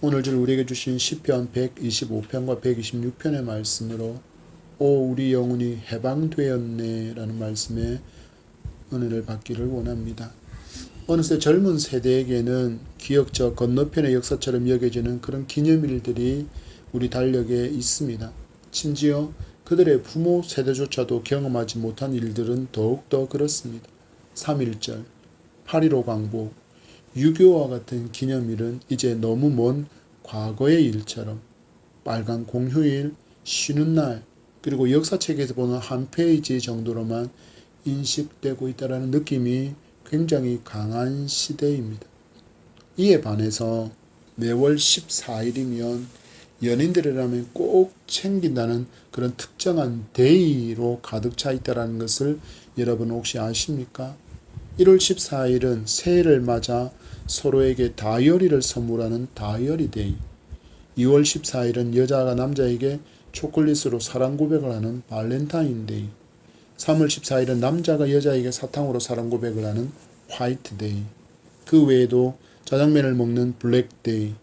오늘 줄 우리에게 주신 시편 125편과 126편의 말씀으로 오 우리 영혼이 해방되었네 라는 말씀에 은혜를 받기를 원합니다. 어느새 젊은 세대에게는 기억적 건너편의 역사처럼 여겨지는 그런 기념일들이 우리 달력에 있습니다. 심지어 그들의 부모 세대조차도 경험하지 못한 일들은 더욱더 그렇습니다. 3.1절, 8.15 광복, 6.25와 같은 기념일은 이제 너무 먼 과거의 일처럼 빨간 공휴일, 쉬는 날, 그리고 역사책에서 보는 한 페이지 정도로만 인식되고 있다는 느낌이 굉장히 강한 시대입니다. 이에 반해서 매월 14일이면 연인들이라면 꼭 챙긴다는 그런 특정한 데이로 가득 차 있다는 것을 여러분 혹시 아십니까? 1월 14일은 새해를 맞아 서로에게 다이어리를 선물하는 다이어리 데이. 2월 14일은 여자가 남자에게 초콜릿으로 사랑 고백을 하는 발렌타인 데이. 3월 14일은 남자가 여자에게 사탕으로 사랑 고백을 하는 화이트 데이. 그 외에도 짜장면을 먹는 블랙 데이,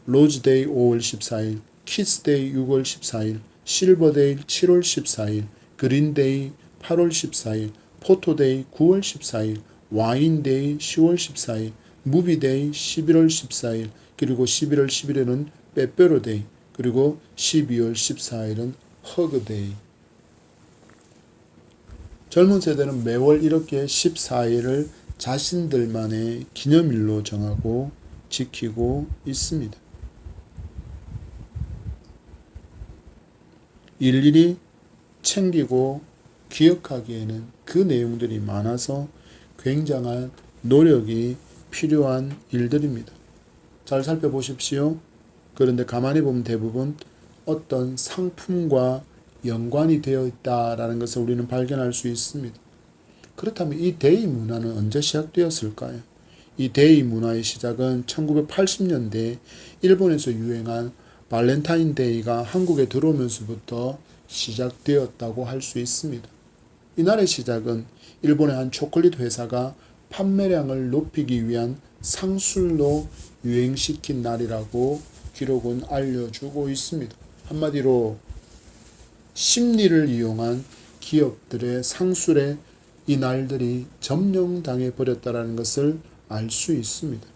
로즈 데이 5월 14일, 키스 데이 6월 14일, 실버 데이 7월 14일, 그린 데이 8월 14일, 포토 데이 9월 14일, 와인 데이 10월 14일, 무비 데이 11월 14일, 그리고 11월 11일은 빼빼로 데이, 그리고 12월 14일은 허그 데이. 젊은 세대는 매월 이렇게 14일을 자신들만의 기념일로 정하고 지키고 있습니다. 일일이 챙기고 기억하기에는 그 내용들이 많아서 굉장한 노력이 필요한 일들입니다. 잘 살펴보십시오. 그런데 가만히 보면 대부분 어떤 상품과 연관이 되어 있다는 것을 우리는 발견할 수 있습니다. 그렇다면 이 데이 문화는 언제 시작되었을까요? 이 데이 문화의 시작은 1980년대 일본에서 유행한 발렌타인데이가 한국에 들어오면서부터 시작되었다고 할 수 있습니다. 이날의 시작은 일본의 한 초콜릿 회사가 판매량을 높이기 위한 상술로 유행시킨 날이라고 기록은 알려주고 있습니다. 한마디로 심리를 이용한 기업들의 상술에 이 날들이 점령당해 버렸다는 것을 알 수 있습니다.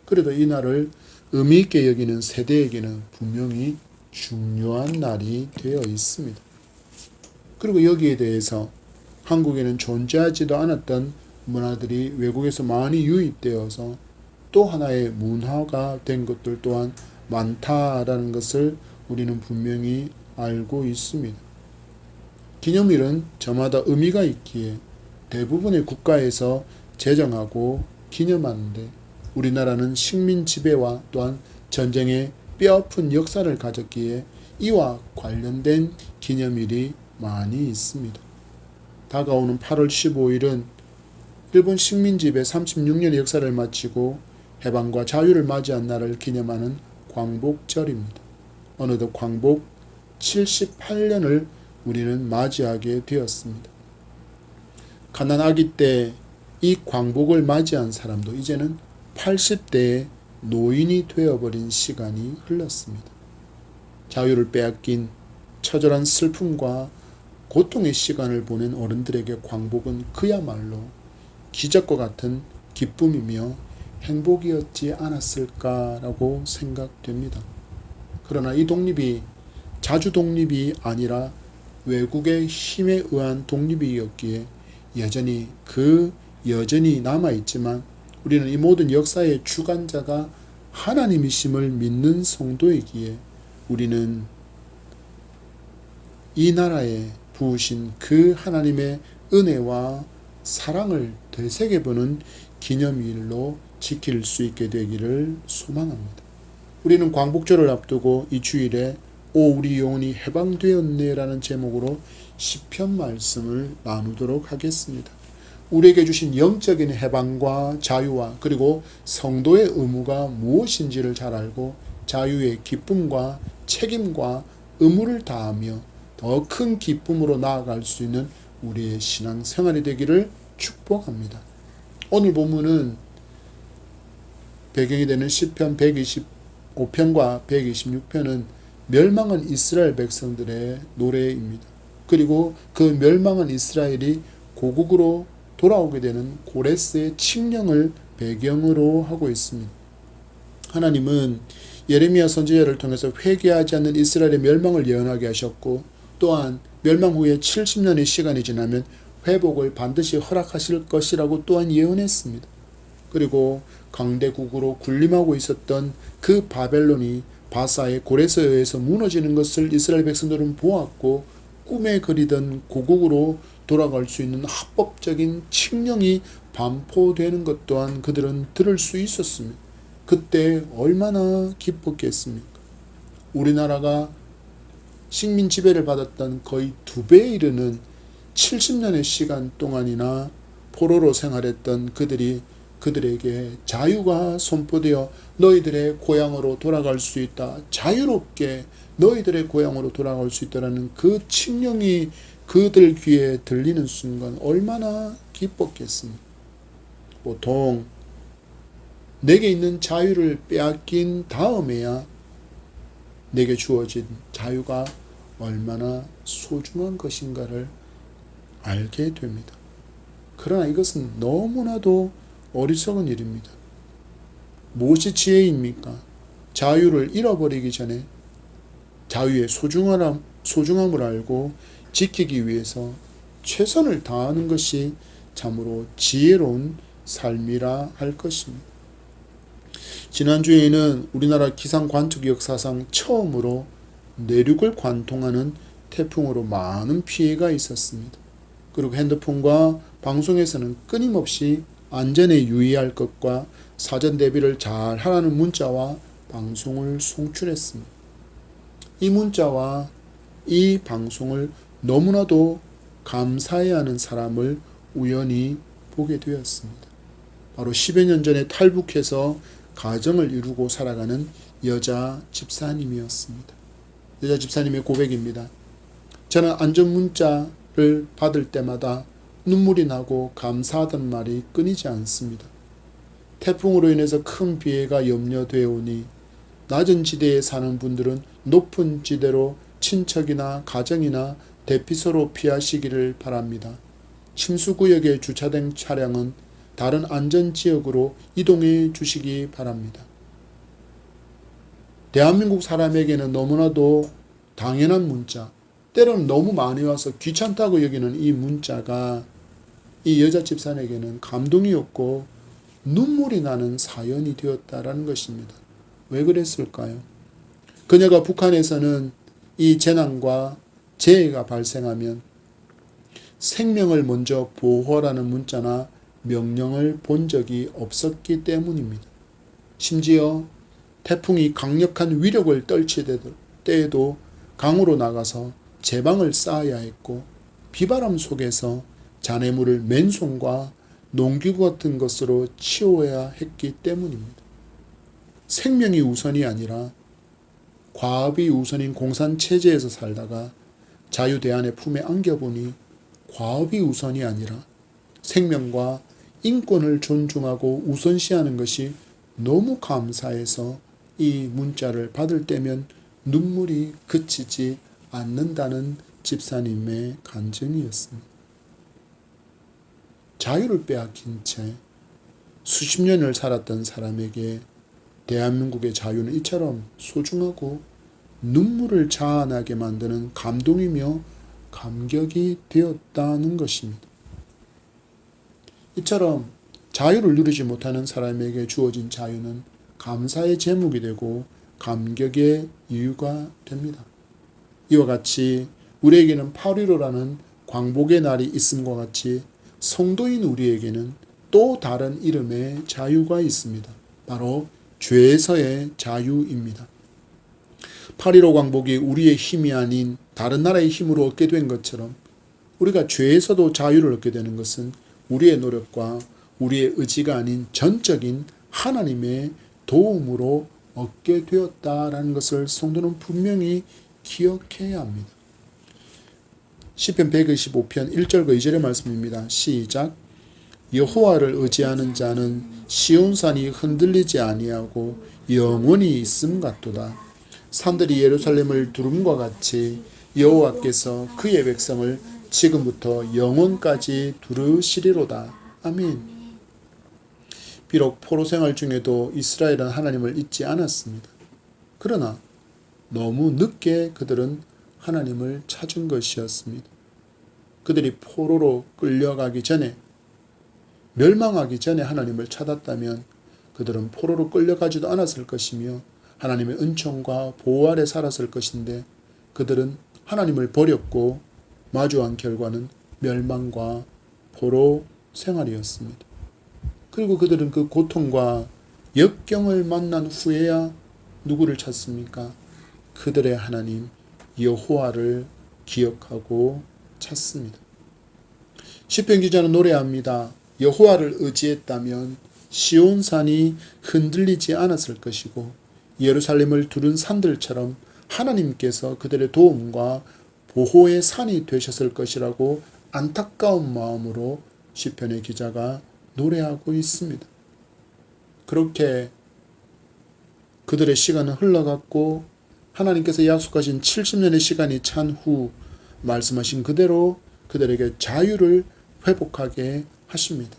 그래도 이 날을 의미 있게 여기는 세대에게는 분명히 중요한 날이 되어 있습니다. 그리고 여기에 대해서 한국에는 존재하지도 않았던 문화들이 외국에서 많이 유입되어서 또 하나의 문화가 된 것들 또한 많다라는 것을 우리는 분명히 알고 있습니다. 기념일은 저마다 의미가 있기에 대부분의 국가에서 제정하고 기념하는데 우리나라는 식민 지배와 또한 전쟁의 뼈아픈 역사를 가졌기에 이와 관련된 기념일이 많이 있습니다. 다가오는 8월 15일은 일본 식민 지배 36년의 역사를 마치고 해방과 자유를 맞이한 날을 기념하는 광복절입니다. 어느덧 광복 78년을 우리는 맞이하게 되었습니다. 가난하기 때 이 광복을 맞이한 사람도 이제는 80대의 노인이 되어버린 시간이 흘렀습니다. 자유를 빼앗긴 처절한 슬픔과 고통의 시간을 보낸 어른들에게 광복은 그야말로 기적과 같은 기쁨이며 행복이었지 않았을까라고 생각됩니다. 그러나 이 독립이 자주 독립이 아니라 외국의 힘에 의한 독립이었기에 여전히 남아있지만 우리는 이 모든 역사의 주관자가 하나님이심을 믿는 성도이기에 우리는 이 나라에 부으신 그 하나님의 은혜와 사랑을 되새겨보는 기념일로 지킬 수 있게 되기를 소망합니다. 우리는 광복절을 앞두고 이 주일에 오 우리 영혼이 해방되었네 라는 제목으로 시편 말씀을 나누도록 하겠습니다. 우리에게 주신 영적인 해방과 자유와 그리고 성도의 의무가 무엇인지를 잘 알고 자유의 기쁨과 책임과 의무를 다하며 더 큰 기쁨으로 나아갈 수 있는 우리의 신앙생활이 되기를 축복합니다. 오늘 본문은 배경이 되는 시편 125편과 126편은 멸망한 이스라엘 백성들의 노래입니다. 그리고 그 멸망한 이스라엘이 고국으로 돌아오게 되는 고레스의 칙령을 배경으로 하고 있습니다. 하나님은 예레미야 선지자를 통해서 회개하지 않는 이스라엘의 멸망을 예언하게 하셨고, 또한 멸망 후에 70년의 시간이 지나면 회복을 반드시 허락하실 것이라고 또한 예언했습니다. 그리고 강대국으로 군림하고 있었던 그 바벨론이 바사의 고레스에 의해서 무너지는 것을 이스라엘 백성들은 보았고, 꿈에 그리던 고국으로 돌아갈 수 있는 합법적인 칙령이 반포되는 것 또한 그들은 들을 수 있었습니다. 그때 얼마나 기뻤겠습니까? 우리나라가 식민 지배를 받았던 거의 2배에 이르는 70년의 시간 동안이나 포로로 생활했던 그들에게 자유가 선포되어 너희들의 고향으로 돌아갈 수 있다, 자유롭게 너희들의 고향으로 돌아갈 수 있다라는 그 칙령이 그들 귀에 들리는 순간 얼마나 기뻤겠습니까? 보통 내게 있는 자유를 빼앗긴 다음에야 내게 주어진 자유가 얼마나 소중한 것인가를 알게 됩니다. 그러나 이것은 너무나도 어리석은 일입니다. 무엇이 지혜입니까? 자유를 잃어버리기 전에 자유의 소중함을 알고 지키기 위해서 최선을 다하는 것이 참으로 지혜로운 삶이라 할 것입니다. 지난주에는 우리나라 기상 관측 역사상 처음으로 내륙을 관통하는 태풍으로 많은 피해가 있었습니다. 그리고 핸드폰과 방송에서는 끊임없이 안전에 유의할 것과 사전 대비를 잘 하라는 문자와 방송을 송출했습니다. 이 문자와 이 방송을 너무나도 감사해야 하는 사람을 우연히 보게 되었습니다. 바로 10여 년 전에 탈북해서 가정을 이루고 살아가는 여자 집사님이었습니다. 여자 집사님의 고백입니다. 저는 안전 문자를 받을 때마다 눈물이 나고 감사하던 말이 끊이지 않습니다. 태풍으로 인해서 큰 피해가 염려되어 오니 낮은 지대에 사는 분들은 높은 지대로 친척이나 가정이나 대피소로 피하시기를 바랍니다. 침수구역에 주차된 차량은 다른 안전지역으로 이동해 주시기 바랍니다. 대한민국 사람에게는 너무나도 당연한 문자, 때로는 너무 많이 와서 귀찮다고 여기는 이 문자가 이 여자 집사에게는 감동이었고 눈물이 나는 사연이 되었다라는 것입니다. 왜 그랬을까요? 그녀가 북한에서는 이 재난과 재해가 발생하면 생명을 먼저 보호하라는 문자나 명령을 본 적이 없었기 때문입니다. 심지어 태풍이 강력한 위력을 떨칠 때에도 강으로 나가서 제방을 쌓아야 했고, 비바람 속에서 잔해물을 맨손과 농기구 같은 것으로 치워야 했기 때문입니다. 생명이 우선이 아니라 과업이 우선인 공산체제에서 살다가 자유대안의 품에 안겨보니 과업이 우선이 아니라 생명과 인권을 존중하고 우선시하는 것이 너무 감사해서 이 문자를 받을 때면 눈물이 그치지 않는다는 집사님의 간증이었습니다. 자유를 빼앗긴 채 수십 년을 살았던 사람에게 대한민국의 자유는 이처럼 소중하고 눈물을 자아나게 만드는 감동이며 감격이 되었다는 것입니다. 이처럼 자유를 누리지 못하는 사람에게 주어진 자유는 감사의 제목이 되고 감격의 이유가 됩니다. 이와 같이 우리에게는 8.15라는 광복의 날이 있음과 같이 성도인 우리에게는 또 다른 이름의 자유가 있습니다. 바로 죄에서의 자유입니다. 8.15 광복이 우리의 힘이 아닌 다른 나라의 힘으로 얻게 된 것처럼 우리가 죄에서도 자유를 얻게 되는 것은 우리의 노력과 우리의 의지가 아닌 전적인 하나님의 도움으로 얻게 되었다라는 것을 성도는 분명히 기억해야 합니다. 시편 125편 1절과 2절의 말씀입니다. 시작. 여호와를 의지하는 자는 시온산이 흔들리지 아니하고 영원히 있음 같도다. 산들이 예루살렘을 두름과 같이 여호와께서 그의 백성을 지금부터 영원까지 두르시리로다. 아멘. 비록 포로 생활 중에도 이스라엘은 하나님을 잊지 않았습니다. 그러나 너무 늦게 그들은 하나님을 찾은 것이었습니다. 그들이 포로로 끌려가기 전에, 멸망하기 전에 하나님을 찾았다면 그들은 포로로 끌려가지도 않았을 것이며 하나님의 은총과 보호 아래 살았을 것인데 그들은 하나님을 버렸고 마주한 결과는 멸망과 포로 생활이었습니다. 그리고 그들은 그 고통과 역경을 만난 후에야 누구를 찾습니까? 그들의 하나님 여호와를 기억하고 찾습니다. 시편 기자는 노래합니다. 여호와를 의지했다면 시온산이 흔들리지 않았을 것이고 예루살렘을 두른 산들처럼 하나님께서 그들의 도움과 보호의 산이 되셨을 것이라고 안타까운 마음으로 시편의 기자가 노래하고 있습니다. 그렇게 그들의 시간은 흘러갔고 하나님께서 약속하신 70년의 시간이 찬 후 말씀하신 그대로 그들에게 자유를 회복하게 하십니다.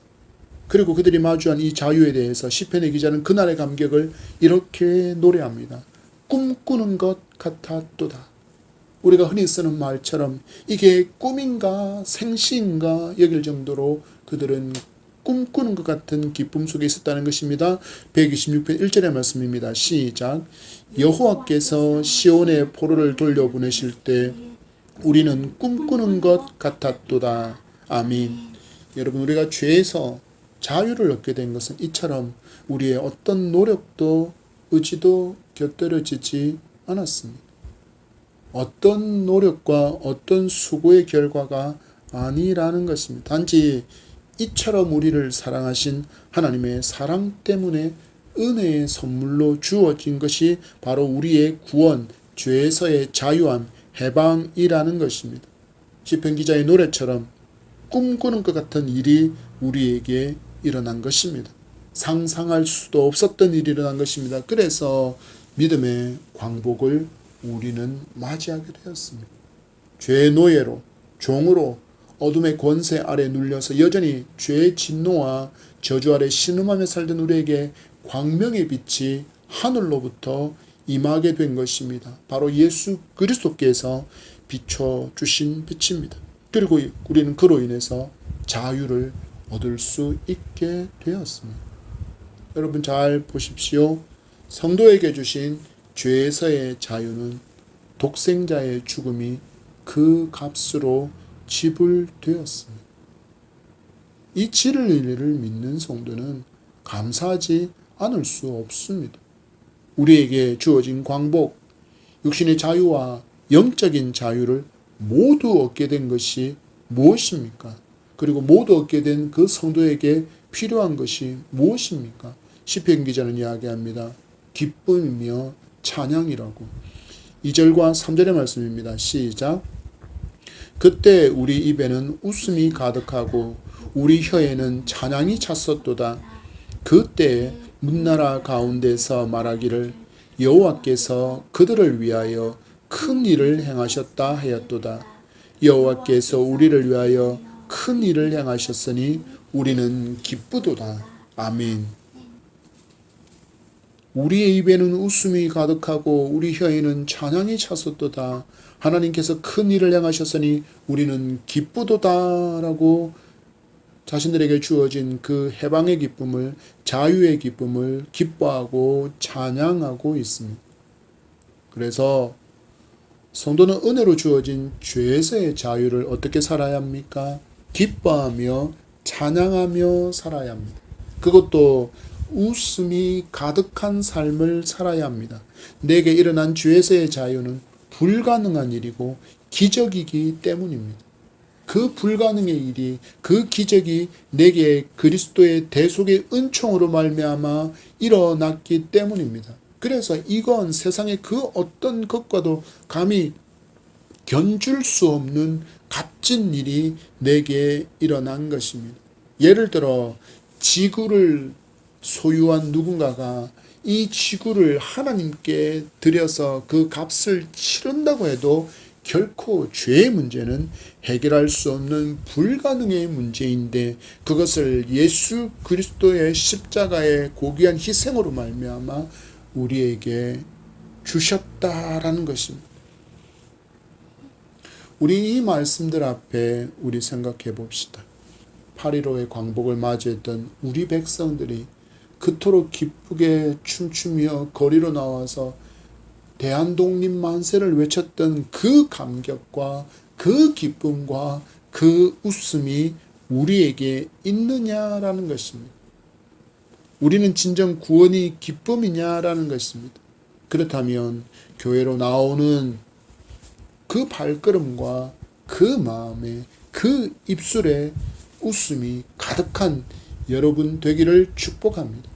그리고 그들이 마주한 이 자유에 대해서 시편의 기자는 그날의 감격을 이렇게 노래합니다. 꿈꾸는 것 같았도다. 우리가 흔히 쓰는 말처럼 이게 꿈인가 생시인가 여길 정도로 그들은 꿈꾸는 것 같은 기쁨 속에 있었다는 것입니다. 126편 1절의 말씀입니다. 시작. 여호와께서 시온의 포로를 돌려보내실 때 우리는 꿈꾸는 것 같았도다. 아멘. 여러분, 우리가 죄에서 자유를 얻게 된 것은 이처럼 우리의 어떤 노력도 의지도 곁들여지지 않았습니다. 어떤 노력과 어떤 수고의 결과가 아니라는 것입니다. 단지 이처럼 우리를 사랑하신 하나님의 사랑 때문에 은혜의 선물로 주어진 것이 바로 우리의 구원, 죄에서의 자유함, 해방이라는 것입니다. 시편 기자의 노래처럼 꿈꾸는 것 같은 일이 우리에게 일어난 것입니다. 상상할 수도 없었던 일이 일어난 것입니다. 그래서 믿음의 광복을 우리는 맞이하게 되었습니다. 죄의 노예로, 종으로 어둠의 권세 아래 눌려서 여전히 죄의 진노와 저주 아래 신음하며 살던 우리에게 광명의 빛이 하늘로부터 임하게 된 것입니다. 바로 예수 그리스도께서 비춰주신 빛입니다. 그리고 우리는 그로 인해서 자유를 얻을 수 있게 되었습니다. 여러분 잘 보십시오. 성도에게 주신 죄에서의 자유는 독생자의 죽음이 그 값으로 지불되었습니다. 이 진리를 믿는 성도는 감사하지 않을 수 없습니다. 우리에게 주어진 광복, 육신의 자유와 영적인 자유를 모두 얻게 된 것이 무엇입니까? 그리고 모두 얻게 된 그 성도에게 필요한 것이 무엇입니까? 시편 기자는 이야기합니다. 기쁨이며 찬양이라고. 2절과 3절의 말씀입니다. 시작. 그때 우리 입에는 웃음이 가득하고 우리 혀에는 찬양이 찼었도다. 그때 문나라 가운데서 말하기를 여호와께서 그들을 위하여 큰 일을 행하셨다 하였도다. 여호와께서 우리를 위하여 큰 일을 행하셨으니 우리는 기쁘도다. 아멘. 우리의 입에는 웃음이 가득하고 우리 혀에는 찬양이 찼었도다. 하나님께서 큰 일을 행하셨으니 우리는 기쁘도다라고 자신들에게 주어진 그 해방의 기쁨을, 자유의 기쁨을 기뻐하고 찬양하고 있습니다. 그래서 성도는 은혜로 주어진 죄에서의 자유를 어떻게 살아야 합니까? 기뻐하며 찬양하며 살아야 합니다. 그것도 웃음이 가득한 삶을 살아야 합니다. 내게 일어난 죄에서의 자유는 불가능한 일이고 기적이기 때문입니다. 그 불가능의 일이, 그 기적이 내게 그리스도의 대속의 은총으로 말미암아 일어났기 때문입니다. 그래서 이건 세상의 그 어떤 것과도 감히 견줄 수 없는 값진 일이 내게 일어난 것입니다. 예를 들어 지구를 소유한 누군가가 이 지구를 하나님께 드려서 그 값을 치른다고 해도 결코 죄의 문제는 해결할 수 없는 불가능의 문제인데, 그것을 예수 그리스도의 십자가의 고귀한 희생으로 말미암아 우리에게 주셨다라는 것입니다. 우리 이 말씀들 앞에 우리 생각해 봅시다. 8.15의 광복을 맞이했던 우리 백성들이 그토록 기쁘게 춤추며 거리로 나와서 대한독립 만세를 외쳤던 그 감격과 그 기쁨과 그 웃음이 우리에게 있느냐라는 것입니다. 우리는 진정 구원이 기쁨이냐라는 것입니다. 그렇다면 교회로 나오는 그 발걸음과 그 마음에, 그 입술에 웃음이 가득한 여러분 되기를 축복합니다.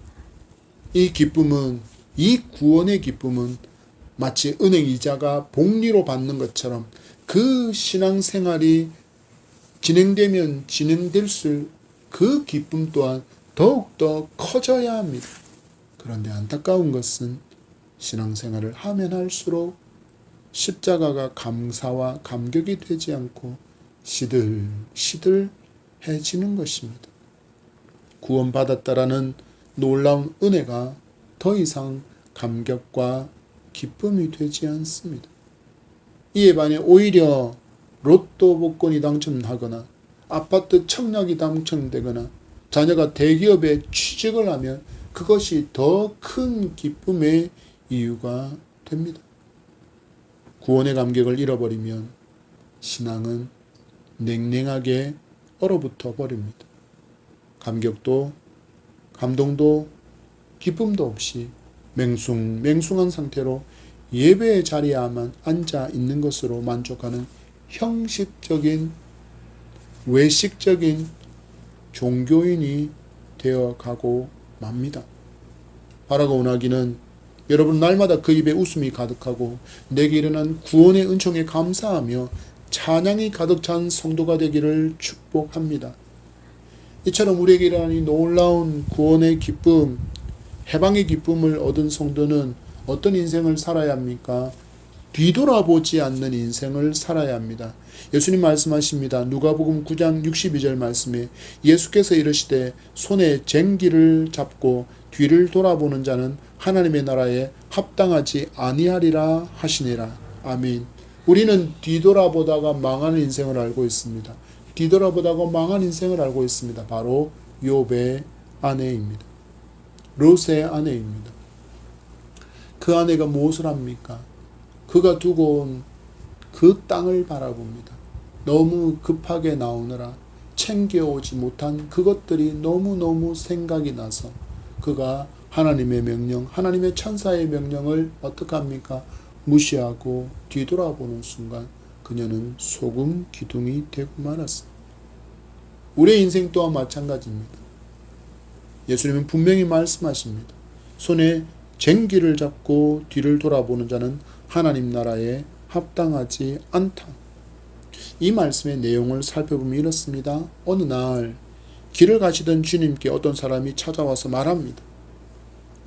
이 기쁨은, 이 구원의 기쁨은 마치 은행 이자가 복리로 받는 것처럼 그 신앙생활이 진행되면 진행될수록 그 기쁨 또한 더욱더 커져야 합니다. 그런데 안타까운 것은 신앙생활을 하면 할수록 십자가가 감사와 감격이 되지 않고 시들시들해지는 것입니다. 구원받았다라는 놀라운 은혜가 더 이상 감격과 기쁨이 되지 않습니다. 이에 반해 오히려 로또 복권이 당첨하거나 아파트 청약이 당첨되거나 자녀가 대기업에 취직을 하면 그것이 더 큰 기쁨의 이유가 됩니다. 구원의 감격을 잃어버리면 신앙은 냉랭하게 얼어붙어 버립니다. 감격도 감동도 기쁨도 없이 맹숭맹숭한 상태로 예배의 자리에만 앉아 있는 것으로 만족하는 형식적인 외식적인 종교인이 되어가고 맙니다. 바라고 원하기는 여러분 날마다 그 입에 웃음이 가득하고 내게 일어난 구원의 은총에 감사하며 찬양이 가득 찬 성도가 되기를 축복합니다. 이처럼 우리에게 일어난 이 놀라운 구원의 기쁨, 해방의 기쁨을 얻은 성도는 어떤 인생을 살아야 합니까? 뒤돌아보지 않는 인생을 살아야 합니다. 예수님 말씀하십니다. 누가복음 9장 62절 말씀에 예수께서 이르시되 손에 쟁기를 잡고 뒤를 돌아보는 자는 하나님의 나라에 합당하지 아니하리라 하시니라. 아멘. 우리는 뒤돌아보다가 망하는 인생을 알고 있습니다. 뒤돌아보다가 망한 인생을 알고 있습니다. 바로 욥의 아내입니다. 롯의 아내입니다. 그 아내가 무엇을 합니까? 그가 두고 온 그 땅을 바라봅니다. 너무 급하게 나오느라 챙겨오지 못한 그것들이 너무너무 생각이 나서 그가 하나님의 명령, 하나님의 천사의 명령을 어떻게 합니까? 무시하고 뒤돌아보는 순간 그녀는 소금 기둥이 되고 말았습니다. 우리의 인생 또한 마찬가지입니다. 예수님은 분명히 말씀하십니다. 손에 쟁기를 잡고 뒤를 돌아보는 자는 하나님 나라에 합당하지 않다. 이 말씀의 내용을 살펴보면 이렇습니다. 어느 날 길을 가시던 주님께 어떤 사람이 찾아와서 말합니다.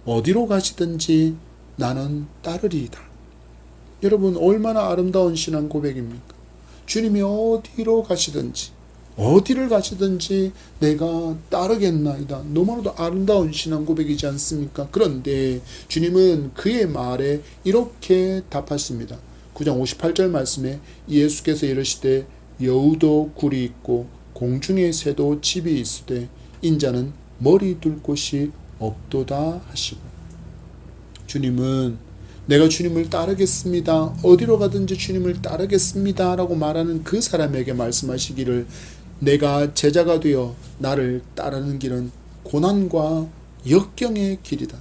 어디로 가시든지 나는 따르리이다. 여러분 얼마나 아름다운 신앙 고백입니까? 주님이 어디로 가시든지 어디를 가시든지 내가 따르겠나이다. 너무나도 아름다운 신앙 고백이지 않습니까? 그런데 주님은 그의 말에 이렇게 답하십니다. 9장 58절 말씀에 예수께서 이르시되 여우도 굴이 있고 공중의 새도 집이 있으되 인자는 머리 둘 곳이 없도다 하시고, 주님은 내가 주님을 따르겠습니다. 어디로 가든지 주님을 따르겠습니다. 라고 말하는 그 사람에게 말씀하시기를 내가 제자가 되어 나를 따르는 길은 고난과 역경의 길이다.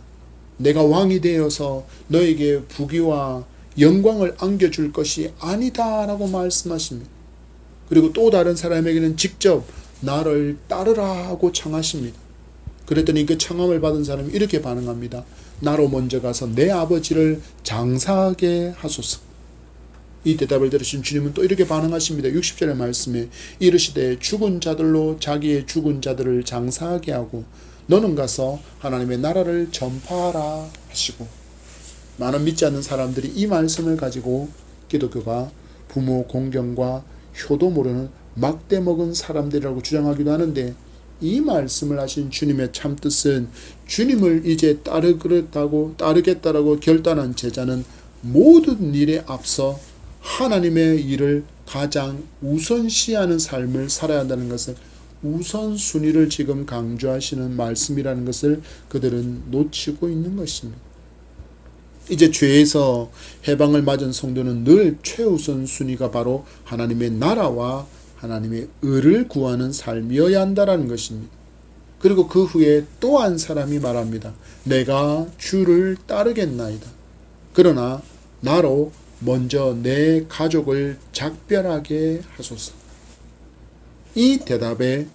내가 왕이 되어서 너에게 부귀와 영광을 안겨줄 것이 아니다. 라고 말씀하십니다. 그리고 또 다른 사람에게는 직접 나를 따르라 하고 청하십니다. 그랬더니 그 청함을 받은 사람이 이렇게 반응합니다. 나로 먼저 가서 내 아버지를 장사하게 하소서. 이 대답을 들으신 주님은 또 이렇게 반응하십니다. 60절의 말씀에 이르시되 죽은 자들로 자기의 죽은 자들을 장사하게 하고 너는 가서 하나님의 나라를 전파하라 하시고, 많은 믿지 않는 사람들이 이 말씀을 가지고 기독교가 부모 공경과 효도 모르는 막대 먹은 사람들이라고 주장하기도 하는데, 이 말씀을 하신 주님의 참뜻은 주님을 이제 따르겠다라고 결단한 제자는 모든 일에 앞서 하나님의 일을 가장 우선시하는 삶을 살아야 한다는 것을, 우선순위를 지금 강조하시는 말씀이라는 것을 그들은 놓치고 있는 것입니다. 이제 죄에서 해방을 맞은 성도는 늘 최우선 순위가 바로 하나님의 나라와 하나님의 의를 구하는 삶이어야 한다는 것입니다. 그리고 그 후에 또 한 사람이 말합니다. 내가 주를 따르겠나이다. 그러나 나로 먼저 내 가족을 작별하게 하소서. 이 대답에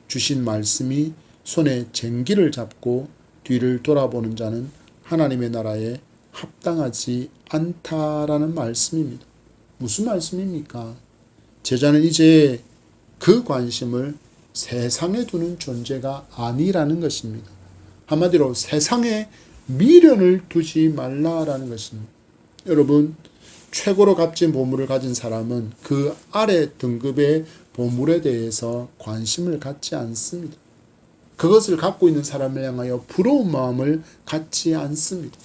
주신 말씀이 손에 쟁기를 잡고 뒤를 돌아보는 자는 하나님의 나라에 합당하지 않다라는 말씀입니다. 무슨 말씀입니까? 제자는 이제 그 관심을 세상에 두는 존재가 아니라는 것입니다. 한마디로 세상에 미련을 두지 말라라는 것입니다. 여러분, 최고로 값진 보물을 가진 사람은 그 아래 등급의 보물에 대해서 관심을 갖지 않습니다. 그것을 갖고 있는 사람을 향하여 부러운 마음을 갖지 않습니다.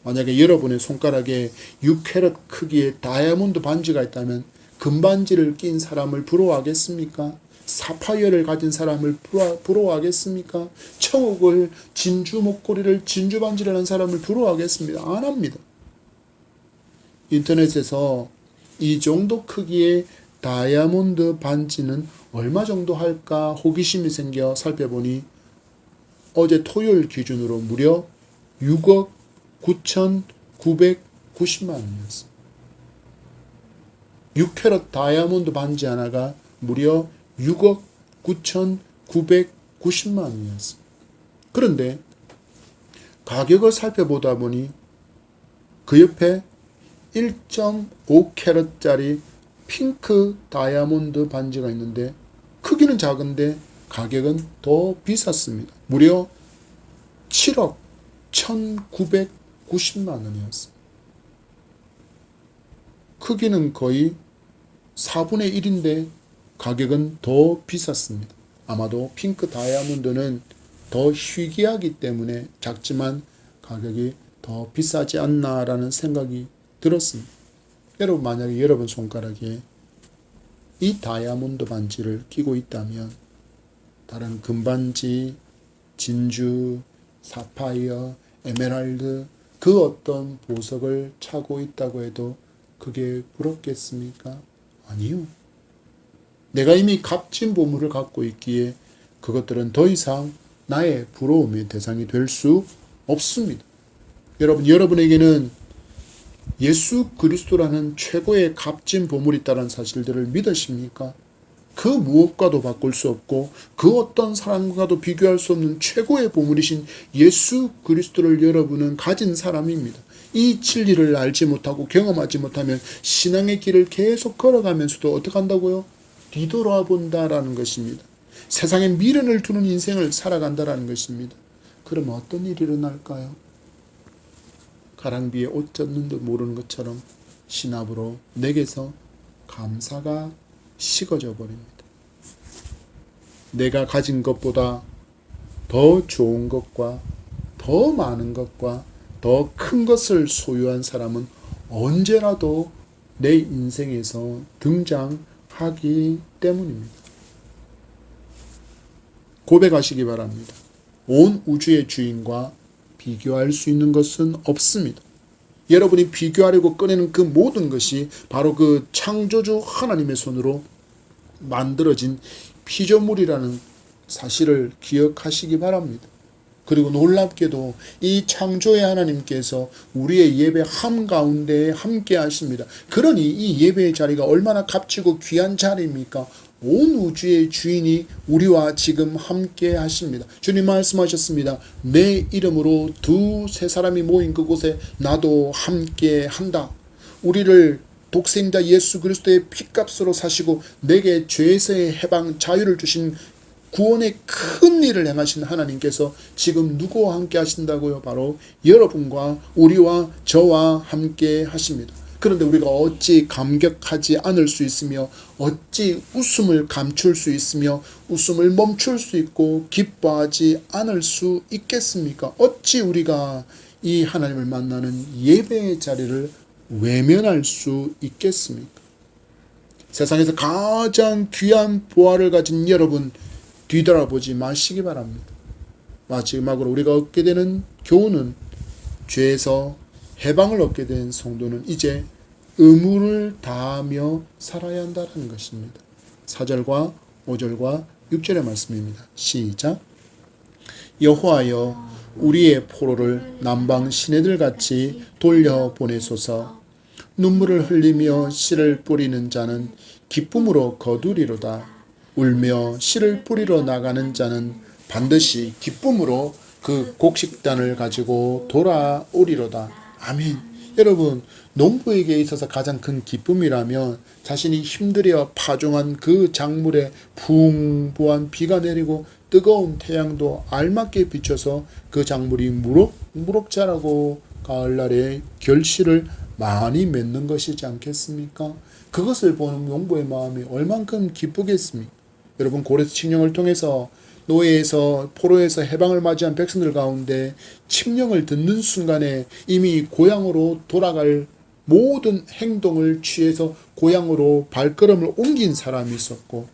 만약에 여러분의 손가락에 6캐럿 크기의 다이아몬드 반지가 있다면 금반지를 낀 사람을 부러워하겠습니까? 사파이어를 가진 사람을 부러워하겠습니까? 청옥을, 진주 목걸이를 진주 반지를 한 사람을 부러워하겠습니다. 안 합니다. 인터넷에서 이 정도 크기의 다이아몬드 반지는 얼마 정도 할까 호기심이 생겨 살펴보니 어제 토요일 기준으로 무려 6억 9,990만 원이었습니다. 6캐럿 다이아몬드 반지 하나가 무려 6억 9,990만 원이었습니다. 그런데 가격을 살펴보다 보니 그 옆에 1.5캐럿짜리 핑크 다이아몬드 반지가 있는데 크기는 작은데 가격은 더 비쌌습니다. 무려 7억 1,990만 원이었습니다. 크기는 거의 4분의 1인데 가격은 더 비쌌습니다. 아마도 핑크 다이아몬드는 더 희귀하기 때문에 작지만 가격이 더 비싸지 않나라는 생각이 들었습니다. 여러분, 만약에 여러분 손가락에 이 다이아몬드 반지를 끼고 있다면 다른 금반지, 진주, 사파이어, 에메랄드, 그 어떤 보석을 차고 있다고 해도 그게 부럽겠습니까? 아니요. 내가 이미 값진 보물을 갖고 있기에 그것들은 더 이상 나의 부러움의 대상이 될 수 없습니다. 여러분에게는 예수 그리스도라는 최고의 값진 보물이 있다는 사실들을 믿으십니까? 그 무엇과도 바꿀 수 없고 그 어떤 사람과도 비교할 수 없는 최고의 보물이신 예수 그리스도를 여러분은 가진 사람입니다. 이 진리를 알지 못하고 경험하지 못하면 신앙의 길을 계속 걸어가면서도 어떻게 한다고요? 뒤돌아본다라는 것입니다. 세상에 미련을 두는 인생을 살아간다라는 것입니다. 그러면 어떤 일이 일어날까요? 가랑비에 옷 젖는 듯 모르는 것처럼 신압으로 내게서 감사가 식어져 버립니다. 내가 가진 것보다 더 좋은 것과 더 많은 것과 더 큰 것을 소유한 사람은 언제라도 내 인생에서 등장하기 때문입니다. 고백하시기 바랍니다. 온 우주의 주인과 비교할 수 있는 것은 없습니다. 여러분이 비교하려고 꺼내는 그 모든 것이 바로 그 창조주 하나님의 손으로 만들어진 피조물이라는 사실을 기억하시기 바랍니다. 그리고 놀랍게도 이 창조의 하나님께서 우리의 예배 한가운데에 함께 하십니다. 그러니 이 예배의 자리가 얼마나 값지고 귀한 자리입니까? 온 우주의 주인이 우리와 지금 함께 하십니다. 주님 말씀하셨습니다. 내 이름으로 2-3 사람이 모인 그곳에 나도 함께 한다. 우리를 독생자 예수 그리스도의 피값으로 사시고 내게 죄에서의 해방, 자유를 주신 구원의 큰 일을 행하신 하나님께서 지금 누구와 함께 하신다고요? 바로 여러분과 우리와 저와 함께 하십니다. 그런데 우리가 어찌 감격하지 않을 수 있으며 어찌 웃음을 감출 수 있으며 웃음을 멈출 수 있고 기뻐하지 않을 수 있겠습니까? 어찌 우리가 이 하나님을 만나는 예배의 자리를 외면할 수 있겠습니까? 세상에서 가장 귀한 보화를 가진 여러분, 뒤돌아보지 마시기 바랍니다. 마지막으로 우리가 얻게 되는 교훈은, 죄에서 해방을 얻게 된 성도는 이제 의무를 다하며 살아야 한다는 것입니다. 4절과 5절과 6절의 말씀입니다. 시작. 여호와여, 우리의 포로를 남방 시내들같이 돌려보내소서. 눈물을 흘리며 씨를 뿌리는 자는 기쁨으로 거두리로다. 울며 씨를 뿌리러 나가는 자는 반드시 기쁨으로 그 곡식단을 가지고 돌아오리로다. 아멘. 여러분, 농부에게 있어서 가장 큰 기쁨이라면 자신이 힘들여 파종한 그 작물에 풍부한 비가 내리고 뜨거운 태양도 알맞게 비춰서 그 작물이 무럭무럭 자라고 가을날에 결실을 많이 맺는 것이지 않겠습니까? 그것을 보는 농부의 마음이 얼만큼 기쁘겠습니까? 여러분, 고레스 칙령을 통해서 노예에서 포로에서 해방을 맞이한 백성들 가운데 칙령을 듣는 순간에 이미 고향으로 돌아갈 모든 행동을 취해서 고향으로 발걸음을 옮긴 사람이 있었고,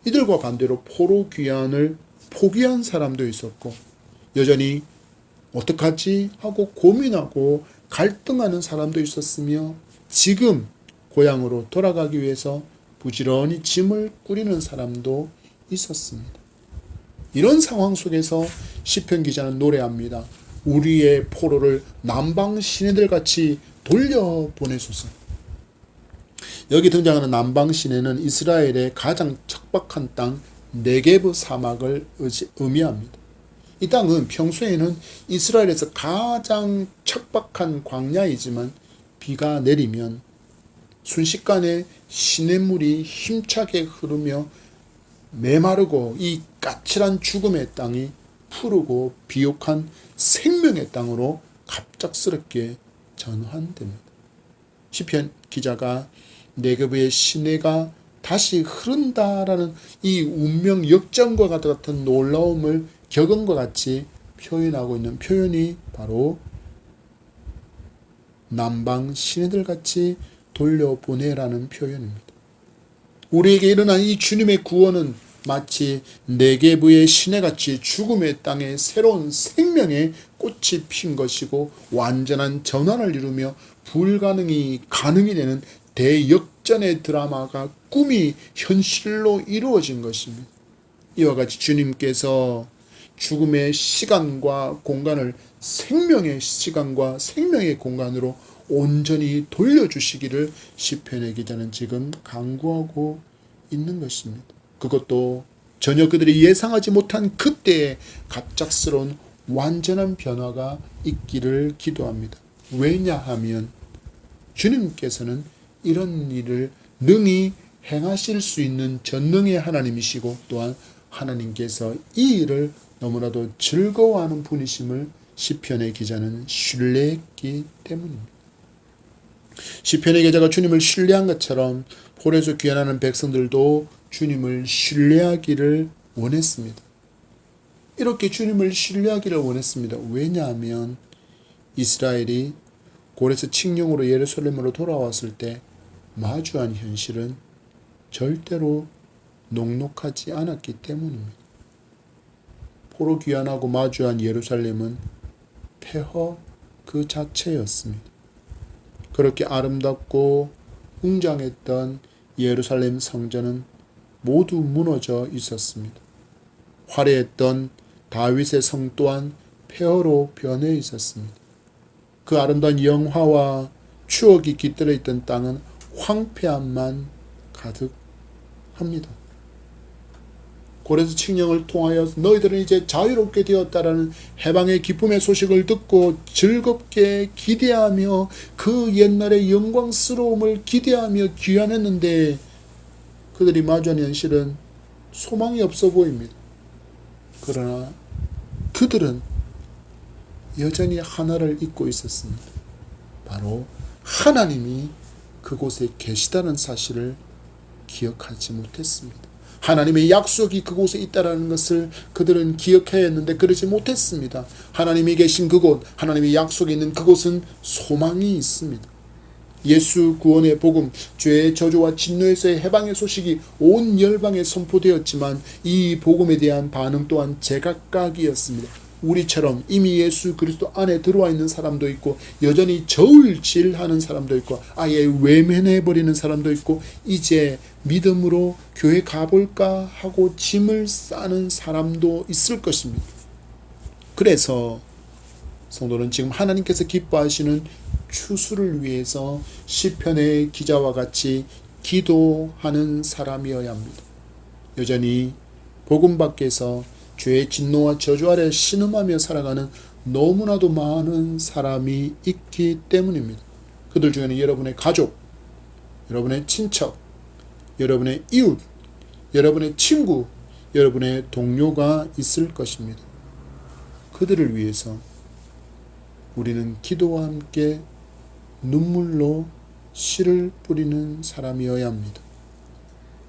이들과 반대로 포로 귀환을 포기한 사람도 있었고, 여전히 어떡하지 하고 고민하고 갈등하는 사람도 있었으며, 지금 고향으로 돌아가기 위해서 부지런히 짐을 꾸리는 사람도 있었습니다. 이런 상황 속에서 시편 기자는 노래합니다. 우리의 포로를 남방 시내들같이 돌려보내소서. 여기 등장하는 남방 시내는 이스라엘의 가장 척박한 땅 네게브 사막을 의미합니다. 이 땅은 평소에는 이스라엘에서 가장 척박한 광야이지만 비가 내리면 순식간에 시냇물이 힘차게 흐르며 메마르고 이 까칠한 죽음의 땅이 푸르고 비옥한 생명의 땅으로 갑작스럽게 전환됩니다. 시편 기자가 네게브의 시내가 다시 흐른다라는 이 운명 역전과 같은 놀라움을 겪은 것 같이 표현하고 있는 표현이 바로 남방 시내들같이 돌려보내라는 표현입니다. 우리에게 일어난 이 주님의 구원은 마치 네게브의 시내같이 죽음의 땅에 새로운 생명의 꽃이 핀 것이고 완전한 전환을 이루며 불가능이 가능이 되는 대역전의 드라마가 꿈이 현실로 이루어진 것입니다. 이와 같이 주님께서 죽음의 시간과 공간을 생명의 시간과 생명의 공간으로 온전히 돌려주시기를 시편의 기자는 지금 강구하고 있는 것입니다. 그것도 전혀 그들이 예상하지 못한 그때의 갑작스러운 완전한 변화가 있기를 기도합니다. 왜냐하면 주님께서는 이런 일을 능히 행하실 수 있는 전능의 하나님이시고 또한 하나님께서 이 일을 너무나도 즐거워하는 분이심을 시편의 기자는 신뢰했기 때문입니다. 시편의 기자가 주님을 신뢰한 것처럼 포로에서 귀환하는 백성들도 주님을 신뢰하기를 원했습니다. 이렇게 주님을 신뢰하기를 원했습니다. 왜냐하면 이스라엘이 고레스 칙령으로 예루살렘으로 돌아왔을 때 마주한 현실은 절대로 녹록하지 않았기 때문입니다. 포로 귀환하고 마주한 예루살렘은 폐허 그 자체였습니다. 그렇게 아름답고 웅장했던 예루살렘 성전은 모두 무너져 있었습니다. 화려했던 다윗의 성 또한 폐허로 변해 있었습니다. 그 아름다운 영화와 추억이 깃들어 있던 땅은 황폐함만 가득합니다. 고레스 칙령을 통하여 너희들은 이제 자유롭게 되었다라는 해방의 기쁨의 소식을 듣고 즐겁게 기대하며 그 옛날의 영광스러움을 기대하며 귀환했는데 그들이 마주한 현실은 소망이 없어 보입니다. 그러나 그들은 여전히 하나를 잊고 있었습니다. 바로 하나님이 그곳에 계시다는 사실을 기억하지 못했습니다. 하나님의 약속이 그곳에 있다는 것을 그들은 기억해야 했는데 그러지 못했습니다. 하나님이 계신 그곳, 하나님의 약속이 있는 그곳은 소망이 있습니다. 예수 구원의 복음, 죄의 저주와 진노에서의 해방의 소식이 온 열방에 선포되었지만 이 복음에 대한 반응 또한 제각각이었습니다. 우리처럼 이미 예수 그리스도 안에 들어와 있는 사람도 있고 여전히 저울질하는 사람도 있고 아예 외면해버리는 사람도 있고 이제 믿음으로 교회 가볼까 하고 짐을 싸는 사람도 있을 것입니다. 그래서 성도는 지금 하나님께서 기뻐하시는 추수를 위해서 시편의 기자와 같이 기도하는 사람이어야 합니다. 여전히 복음 밖에서 죄의 진노와 저주 아래 신음하며 살아가는 너무나도 많은 사람이 있기 때문입니다. 그들 중에는 여러분의 가족, 여러분의 친척, 여러분의 이웃, 여러분의 친구, 여러분의 동료가 있을 것입니다. 그들을 위해서 우리는 기도와 함께 눈물로 씨를 뿌리는 사람이어야 합니다.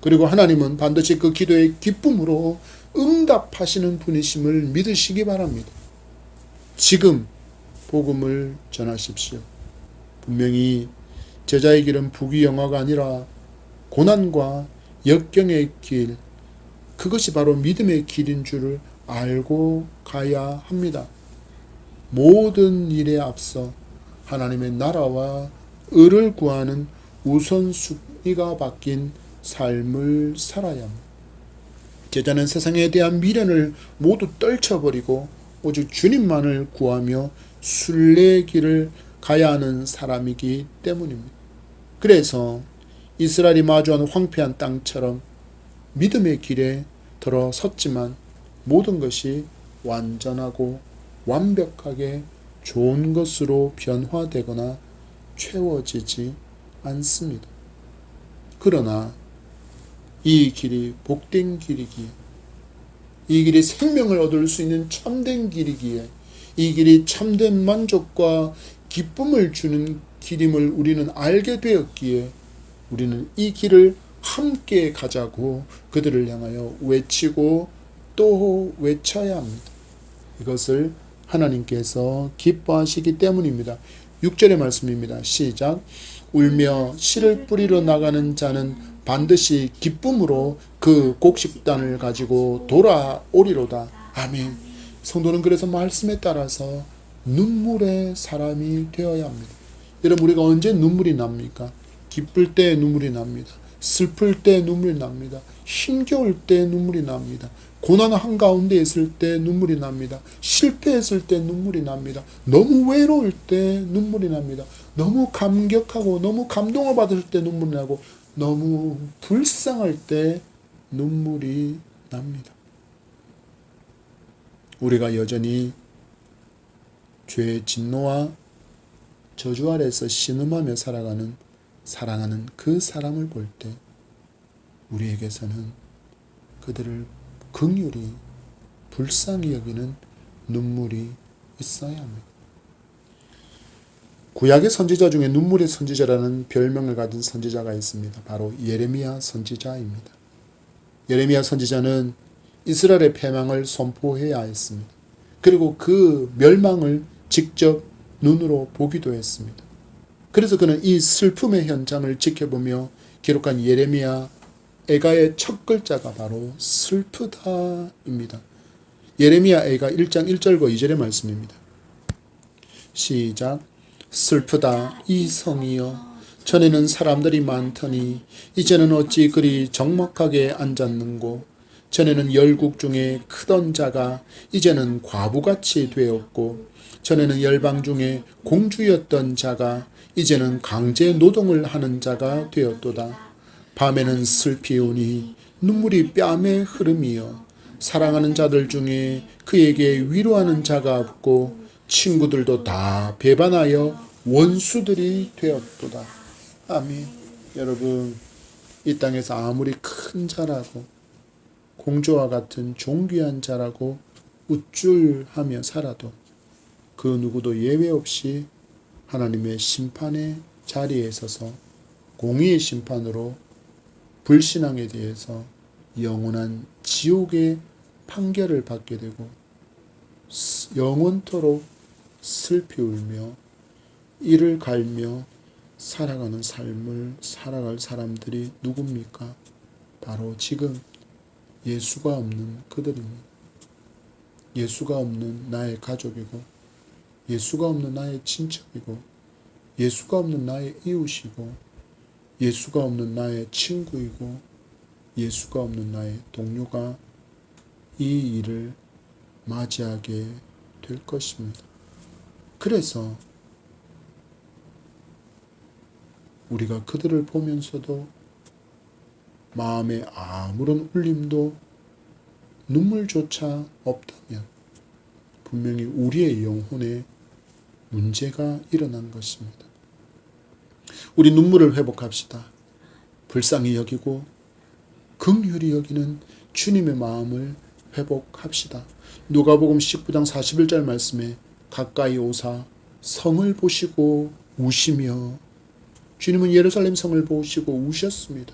그리고 하나님은 반드시 그 기도의 기쁨으로 응답하시는 분이심을 믿으시기 바랍니다. 지금 복음을 전하십시오. 분명히 제자의 길은 부귀영화가 아니라 고난과 역경의 길, 그것이 바로 믿음의 길인 줄을 알고 가야 합니다. 모든 일에 앞서 하나님의 나라와 의를 구하는 우선순위가 바뀐 삶을 살아야 합니다. 제자는 세상에 대한 미련을 모두 떨쳐버리고 오직 주님만을 구하며 순례길을 가야 하는 사람이기 때문입니다. 그래서 이스라엘이 마주한 황폐한 땅처럼 믿음의 길에 들어섰지만 모든 것이 완전하고 완벽하게 좋은 것으로 변화되거나 채워지지 않습니다. 그러나 이 길이 복된 길이기에, 이 길이 생명을 얻을 수 있는 참된 길이기에, 이 길이 참된 만족과 기쁨을 주는 길임을 우리는 알게 되었기에 우리는 이 길을 함께 가자고 그들을 향하여 외치고 또 외쳐야 합니다. 이것을 하나님께서 기뻐하시기 때문입니다. 6절의 말씀입니다. 시작. 울며 씨를 뿌리러 나가는 자는 반드시 기쁨으로 그 곡식단을 가지고 돌아오리로다. 아멘. 성도는 그래서 말씀에 따라서 눈물의 사람이 되어야 합니다. 여러분, 우리가 언제 눈물이 납니까? 기쁠 때 눈물이 납니다. 슬플 때 눈물이 납니다. 힘겨울 때 눈물이 납니다. 고난 한가운데 있을 때 눈물이 납니다. 실패했을 때 눈물이 납니다. 너무 외로울 때 눈물이 납니다. 너무 감격하고 너무 감동을 받을 때 눈물이 나고 너무 불쌍할 때 눈물이 납니다. 우리가 여전히 죄의 진노와 저주 아래서 신음하며 살아가는 그 사람을 볼 때 우리에게서는 그들을 긍휼히 불쌍히 여기는 눈물이 있어야 합니다. 구약의 선지자 중에 눈물의 선지자라는 별명을 가진 선지자가 있습니다. 바로 예레미야 선지자입니다. 예레미야 선지자는 이스라엘의 패망을 선포해야 했습니다. 그리고 그 멸망을 직접 눈으로 보기도 했습니다. 그래서 그는 이 슬픔의 현장을 지켜보며 기록한 예레미야 애가의 첫 글자가 바로 슬프다입니다. 예레미야 애가 1장 1절과 2절의 말씀입니다. 시작. 슬프다 이 성이여, 전에는 사람들이 많더니 이제는 어찌 그리 적막하게 앉았는고, 전에는 열국 중에 크던 자가 이제는 과부같이 되었고, 전에는 열방 중에 공주였던 자가 이제는 강제 노동을 하는 자가 되었도다. 밤에는 슬피 우니 눈물이 뺨에 흐름이여, 사랑하는 자들 중에 그에게 위로하는 자가 없고 친구들도 다 배반하여 원수들이 되었도다. 아멘. 여러분, 이 땅에서 아무리 큰 자라고 공주와 같은 존귀한 자라고 우쭐하며 살아도 그 누구도 예외 없이 하나님의 심판의 자리에 서서 공의의 심판으로 불신앙에 대해서 영원한 지옥의 판결을 받게 되고 영원토록 슬피 울며 이를 갈며 살아가는 삶을 살아갈 사람들이 누굽니까? 바로 지금 예수가 없는 그들입니다. 예수가 없는 나의 가족이고 예수가 없는 나의 친척이고 예수가 없는 나의 이웃이고 예수가 없는 나의 친구이고 예수가 없는 나의 동료가 이 일을 맞이하게 될 것입니다. 그래서 우리가 그들을 보면서도 마음에 아무런 울림도 눈물조차 없다면 분명히 우리의 영혼에 문제가 일어난 것입니다. 우리 눈물을 회복합시다. 불쌍히 여기고 긍휼히 여기는 주님의 마음을 회복합시다. 누가복음 19장 41절 말씀에 가까이 오사 성을 보시고 우시며, 주님은 예루살렘 성을 보시고 우셨습니다.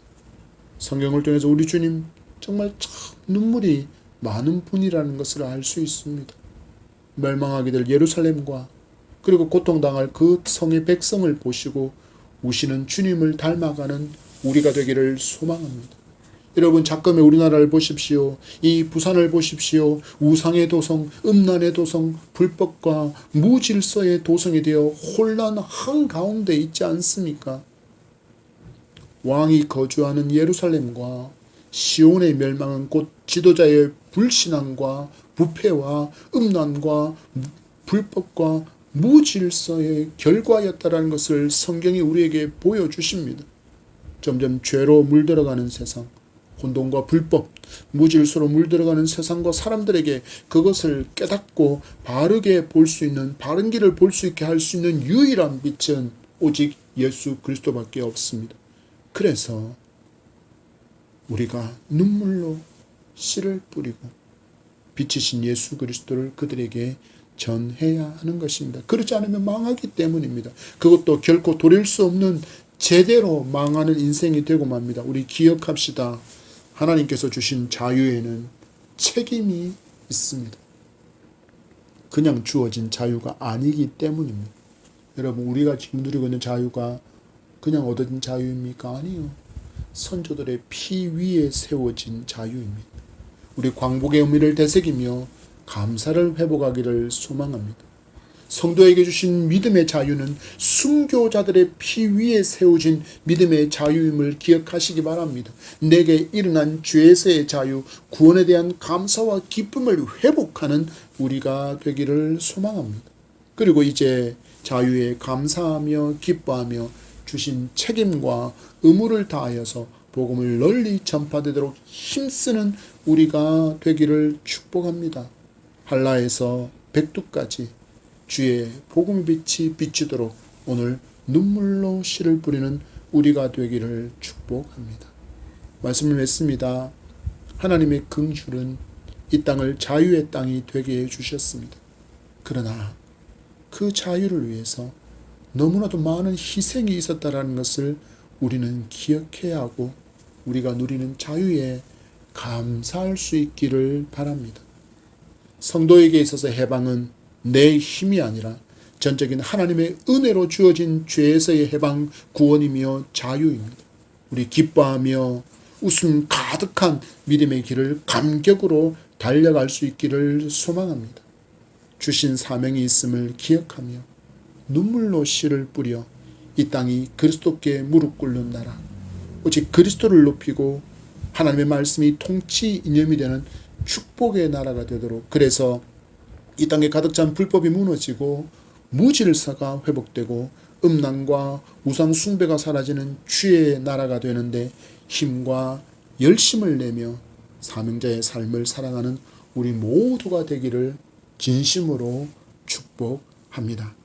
성경을 통해서 우리 주님 정말 참 눈물이 많은 분이라는 것을 알 수 있습니다. 멸망하게 될 예루살렘과 그리고 고통당할 그 성의 백성을 보시고 우시는 주님을 닮아가는 우리가 되기를 소망합니다. 여러분, 잠깐의 우리나라를 보십시오. 이 부산을 보십시오. 우상의 도성, 음란의 도성, 불법과 무질서의 도성이 되어 혼란 한가운데 있지 않습니까? 왕이 거주하는 예루살렘과 시온의 멸망은 곧 지도자의 불신앙과 부패와 음란과 불법과 무질서의 결과였다라는 것을 성경이 우리에게 보여주십니다. 점점 죄로 물들어가는 세상, 혼돈과 불법, 무질서로 물들어가는 세상과 사람들에게 그것을 깨닫고 바르게 볼 수 있는, 바른 길을 볼 수 있게 할 수 있는 유일한 빛은 오직 예수 그리스도밖에 없습니다. 그래서 우리가 눈물로 씨를 뿌리고 빛이신 예수 그리스도를 그들에게 전해야 하는 것입니다. 그렇지 않으면 망하기 때문입니다. 그것도 결코 돌릴 수 없는 제대로 망하는 인생이 되고 맙니다. 우리 기억합시다. 하나님께서 주신 자유에는 책임이 있습니다. 그냥 주어진 자유가 아니기 때문입니다. 여러분, 우리가 지금 누리고 있는 자유가 그냥 얻어진 자유입니까? 아니요. 선조들의 피 위에 세워진 자유입니다. 우리 광복의 의미를 되새기며 감사를 회복하기를 소망합니다. 성도에게 주신 믿음의 자유는 순교자들의 피 위에 세워진 믿음의 자유임을 기억하시기 바랍니다. 내게 일어난 죄에서의 자유, 구원에 대한 감사와 기쁨을 회복하는 우리가 되기를 소망합니다. 그리고 이제 자유에 감사하며 기뻐하며 주신 책임과 의무를 다하여서 복음을 널리 전파되도록 힘쓰는 우리가 되기를 축복합니다. 한라에서 백두까지 주의 복음의 빛이 비추도록 오늘 눈물로 씨를 뿌리는 우리가 되기를 축복합니다. 말씀을 맺습니다. 하나님의 긍휼은 이 땅을 자유의 땅이 되게 해주셨습니다. 그러나 그 자유를 위해서 너무나도 많은 희생이 있었다는 것을 우리는 기억해야 하고 우리가 누리는 자유에 감사할 수 있기를 바랍니다. 성도에게 있어서 해방은 내 힘이 아니라 전적인 하나님의 은혜로 주어진 죄에서의 해방, 구원이며 자유입니다. 우리 기뻐하며 웃음 가득한 믿음의 길을 감격으로 달려갈 수 있기를 소망합니다. 주신 사명이 있음을 기억하며 눈물로 씨를 뿌려 이 땅이 그리스도께 무릎 꿇는 나라, 오직 그리스도를 높이고 하나님의 말씀이 통치 이념이 되는 축복의 나라가 되도록, 그래서 이 땅에 가득 찬 불법이 무너지고 무질서가 회복되고 음란과 우상 숭배가 사라지는 주의 나라가 되는데 힘과 열심을 내며 사명자의 삶을 살아가는 우리 모두가 되기를 진심으로 축복합니다.